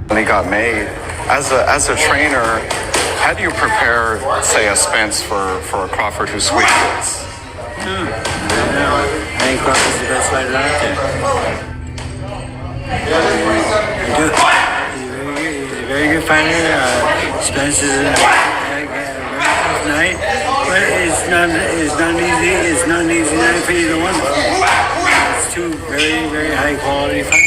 when he got made. As a trainer, how do you prepare, say, a Spence for a Crawford who sweeps? I think Crawford's the best fighter out there. He's a very good fighter. Spence is a very tough night, but it's not easy. It's not an easy night for either one. It's two very high quality fighters.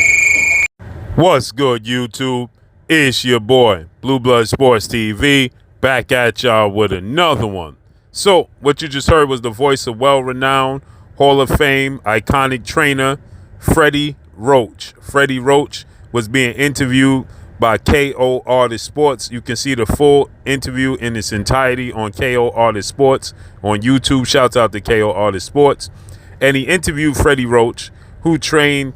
What's good, YouTube? It's your boy, Blue Blood Sports TV, back at y'all with another one. So, what you just heard was the voice of well-renowned Hall of Fame iconic trainer Freddie Roach. Freddie Roach was being interviewed by KO Artist Sports. You can see the full interview in its entirety on KO Artist Sports on YouTube. Shouts out to KO Artist Sports. And he interviewed Freddie Roach, who trained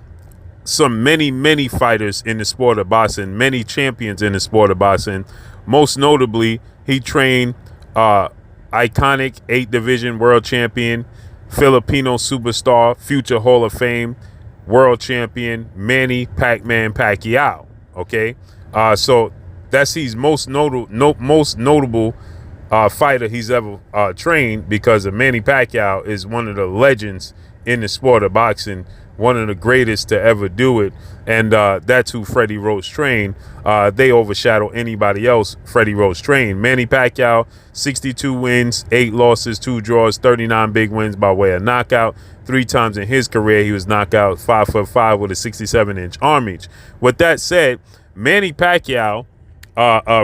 many fighters in the sport of boxing, many champions in the sport of boxing. Most notably, he trained iconic 8-division world champion, Filipino superstar, future Hall of Fame world champion, Manny Pac-Man Pacquiao. Okay, so that's his most notable fighter he's ever trained, because Manny Pacquiao is one of the legends in the sport of boxing, one of the greatest to ever do it, and that's who Freddie Roach trained. They overshadow anybody else Freddie Roach trained. Manny Pacquiao, 62 wins, 8 losses, 2 draws, 39 big wins by way of knockout. 3 times in his career he was knocked out, 5'5" with a 67-inch arm reach. With that said, Manny Pacquiao,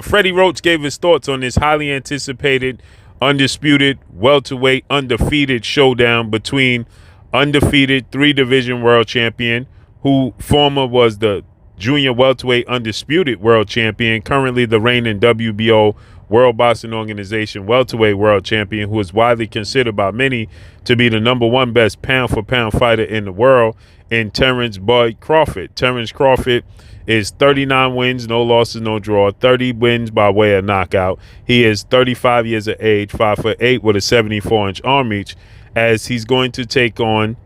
Freddie Roach gave his thoughts on this highly anticipated, undisputed, welterweight, undefeated showdown between undefeated 3-division world champion, who former was the junior welterweight undisputed world champion, currently the reigning WBO World Boxing Organization welterweight world champion, who is widely considered by many to be the #1 best pound-for-pound fighter in the world, in Terrence Bud Crawford. Terrence Crawford is 39 wins, no losses, no draw, 30 wins by way of knockout. He is 35 years of age, 5'8" with a 74-inch arm reach, as he's going to take on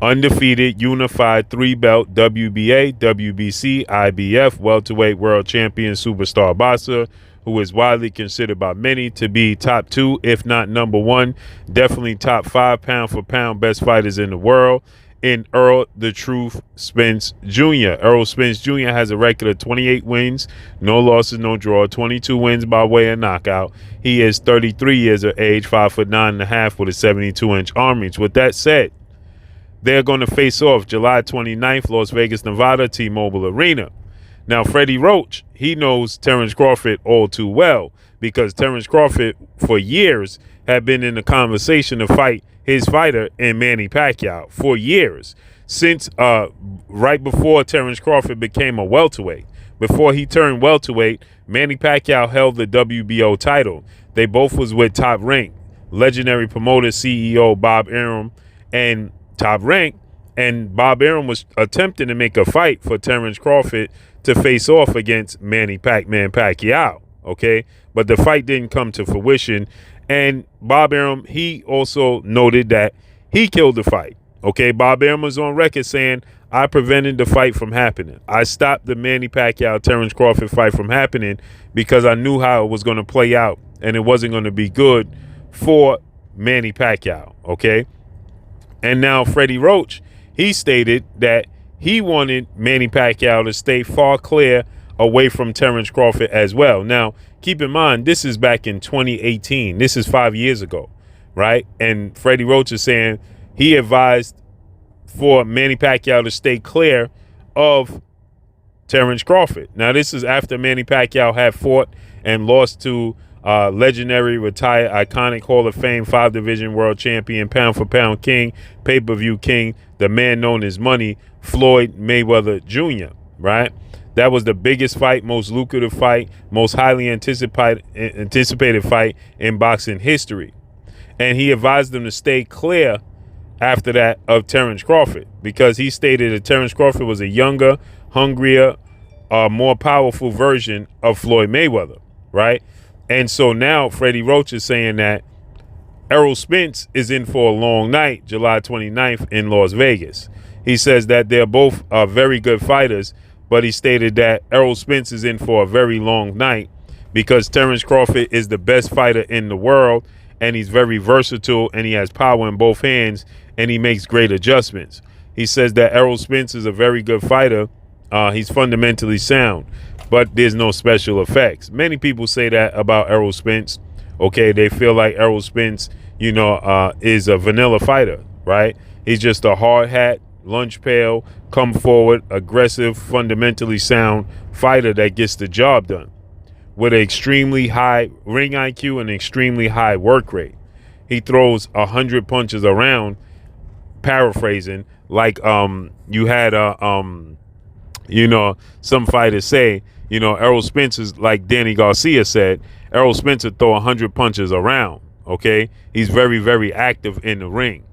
undefeated, unified 3-belt WBA, WBC, IBF welterweight world champion superstar boxer, who is widely considered by many to be top 2, if not #1, definitely top 5 pound-for-pound best fighters in the world, in Errol the Truth Spence Jr. Errol Spence Jr. has a record of 28 wins, no losses, no draw, 22 wins by way of knockout. He is 33 years of age, 5'9.5" with a 72-inch arm reach. With that said, they're going to face off July 29th, Las Vegas, Nevada, T-Mobile Arena. Now, Freddie Roach, he knows Terrence Crawford all too well, because Terrence Crawford, for years, had been in the conversation to fight his fighter in Manny Pacquiao for years, since right before Terrence Crawford became a welterweight. Before he turned welterweight, Manny Pacquiao held the WBO title. They both was with Top Rank, legendary promoter CEO Bob Arum, and Top Rank, and Bob Arum was attempting to make a fight for Terrence Crawford to face off against Manny Pac-Man Pacquiao, okay? But the fight didn't come to fruition, and Bob Arum, he also noted that he killed the fight, okay? Bob Arum was on record saying, I prevented the fight from happening. I stopped the Manny Pacquiao-Terrence Crawford fight from happening because I knew how it was going to play out, and it wasn't going to be good for Manny Pacquiao, okay? And now Freddie Roach, he stated that he wanted Manny Pacquiao to stay far clear away from Terrence Crawford as well. Now, keep in mind, this is back in 2018. This is 5 years ago, right? And Freddie Roach is saying he advised for Manny Pacquiao to stay clear of Terrence Crawford. Now, this is after Manny Pacquiao had fought and lost to legendary, retired, iconic Hall of Fame 5-division world champion, pound-for-pound king, pay-per-view king, the man known as Money, Floyd Mayweather Jr., right? That was the biggest fight, most lucrative fight, most highly anticipated fight in boxing history. And he advised them to stay clear after that of Terrence Crawford, because he stated that Terrence Crawford was a younger, hungrier, more powerful version of Floyd Mayweather, right? And so now Freddie Roach is saying that Errol Spence is in for a long night, July 29th in Las Vegas. He says that they're both very good fighters, but he stated that Errol Spence is in for a very long night because Terrence Crawford is the best fighter in the world, and he's very versatile, and he has power in both hands, and he makes great adjustments. He says that Errol Spence is a very good fighter. He's fundamentally sound, but there's no special effects. Many people say that about Errol Spence. Okay, they feel like Errol Spence, is a vanilla fighter, right? He's just a hard hat, lunge pail, come forward, aggressive, fundamentally sound fighter that gets the job done with an extremely high ring IQ and extremely high work rate. He throws 100 punches around, paraphrasing, like you had some fighters say, Errol Spence is like Danny Garcia said, Errol Spence throw 100 punches around. Okay, he's very, very active in the ring.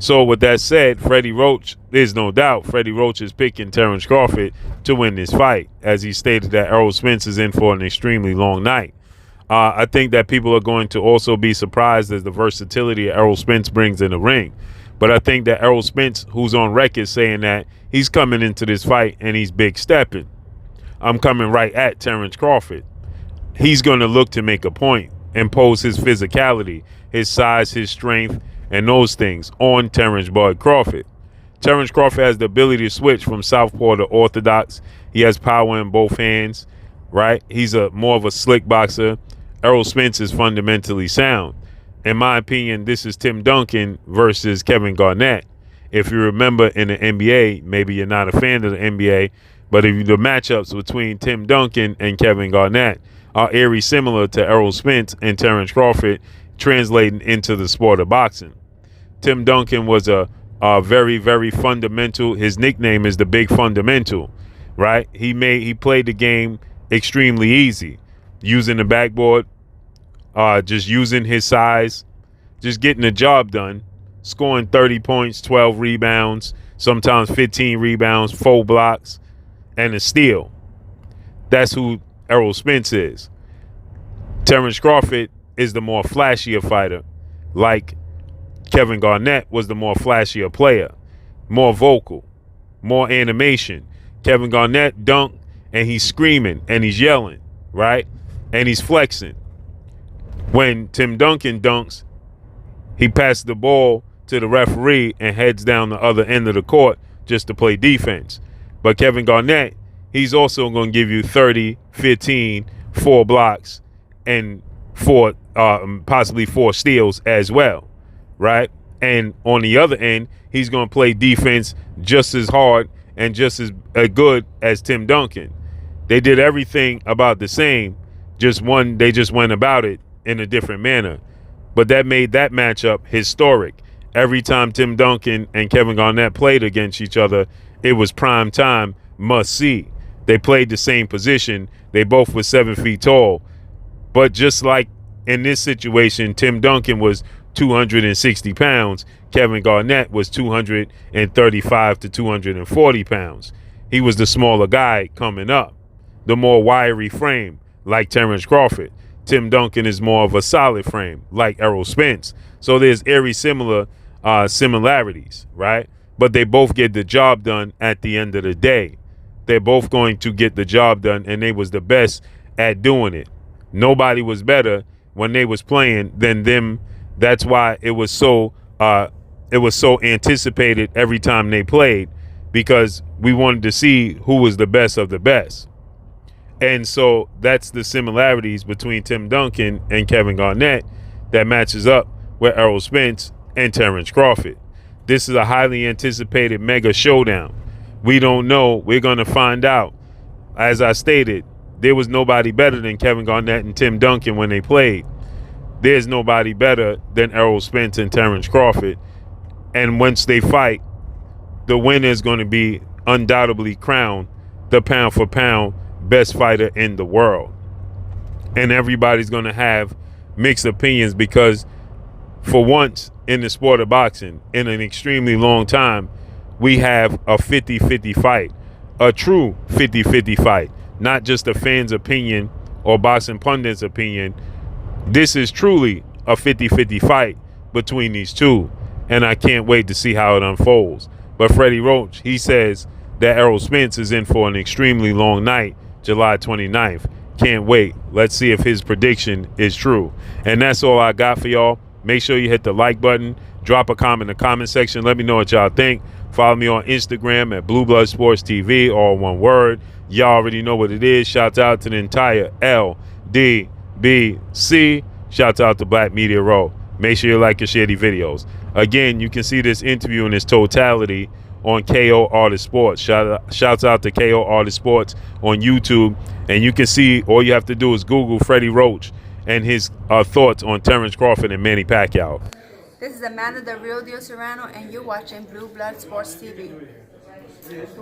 So with that said, Freddie Roach, there's no doubt Freddie Roach is picking Terrence Crawford to win this fight, as he stated that Errol Spence is in for an extremely long night. I think that people are going to also be surprised at the versatility Errol Spence brings in the ring. But I think that Errol Spence, who's on record saying that he's coming into this fight and he's big stepping, I'm coming right at Terrence Crawford. He's going to look to make a point, impose his physicality, his size, his strength, and those things on Terrence Bud Crawford. Terrence Crawford has the ability to switch from southpaw to orthodox. He has power in both hands, right? He's more of a slick boxer. Errol Spence is fundamentally sound. In my opinion, this is Tim Duncan versus Kevin Garnett. If you remember in the NBA, maybe you're not a fan of the NBA, but if the matchups between Tim Duncan and Kevin Garnett are eerie similar to Errol Spence and Terrence Crawford translating into the sport of boxing. Tim Duncan was a very, very fundamental. His nickname is the Big Fundamental, right? He played the game extremely easy, using the backboard, just using his size, just getting the job done, scoring 30 points, 12 rebounds, sometimes 15 rebounds, 4 blocks, and a steal. That's who Errol Spence is. Terrence Crawford is the more flashier fighter, like Kevin Garnett was the more flashier player, more vocal, more animation. Kevin Garnett dunked and he's screaming and he's yelling, right? And he's flexing. When Tim Duncan dunks, he passes the ball to the referee and heads down the other end of the court just to play defense. But Kevin Garnett, he's also going to give you 30, 15, 4 blocks, and possibly 4 steals as well, right? And on the other end, he's going to play defense just as hard and just as good as Tim Duncan. They did everything about the same, they just went about it in a different manner. But that made that matchup historic. Every time Tim Duncan and Kevin Garnett played against each other, it was prime time, must see. They played the same position. They both were 7 feet tall. But just like in this situation, Tim Duncan was 260 pounds. Kevin Garnett was 235 to 240 pounds. He was the smaller guy coming up, the more wiry frame, like Terrence Crawford. Tim Duncan is more of a solid frame, like Errol Spence. So there's eerie similarities, right? But they both get the job done at the end of the day. They're both going to get the job done, and they was the best at doing it. Nobody was better when they was playing than them. That's why it was so anticipated every time they played, because we wanted to see who was the best of the best. And so that's the similarities between Tim Duncan and Kevin Garnett that matches up with Errol Spence and Terrence Crawford. This is a highly anticipated mega showdown. We don't know. We're going to find out. As I stated, there was nobody better than Kevin Garnett and Tim Duncan when they played. There's nobody better than Errol Spence and Terrence Crawford. And once they fight, the winner is going to be undoubtedly crowned the pound for pound best fighter in the world. And everybody's going to have mixed opinions, because for once in the sport of boxing, in an extremely long time, we have a 50-50 fight, a true 50-50 fight, not just a fan's opinion or boxing pundit's opinion. This is truly a 50-50 fight between these two, and I can't wait to see how it unfolds. But Freddie Roach, he says that Errol Spence is in for an extremely long night, July 29th. Can't wait. Let's see if his prediction is true. And that's all I got for y'all. Make sure you hit the like button. Drop a comment in the comment section. Let me know what y'all think. Follow me on Instagram at Blue Blood Sports TV, all one word. Y'all already know what it is. Shout out to the entire LDBC. Shout out to Black Media Row. Make sure you like and share these videos. Again, you can see this interview in its totality on KO Artist Sports. Shouts out to KO Artist Sports on YouTube. And you can see, all you have to do is Google Freddie Roach and his thoughts on Terrence Crawford and Manny Pacquiao. This is Amanda, the Real Deal Serrano, and you're watching Blue Blood Sports TV.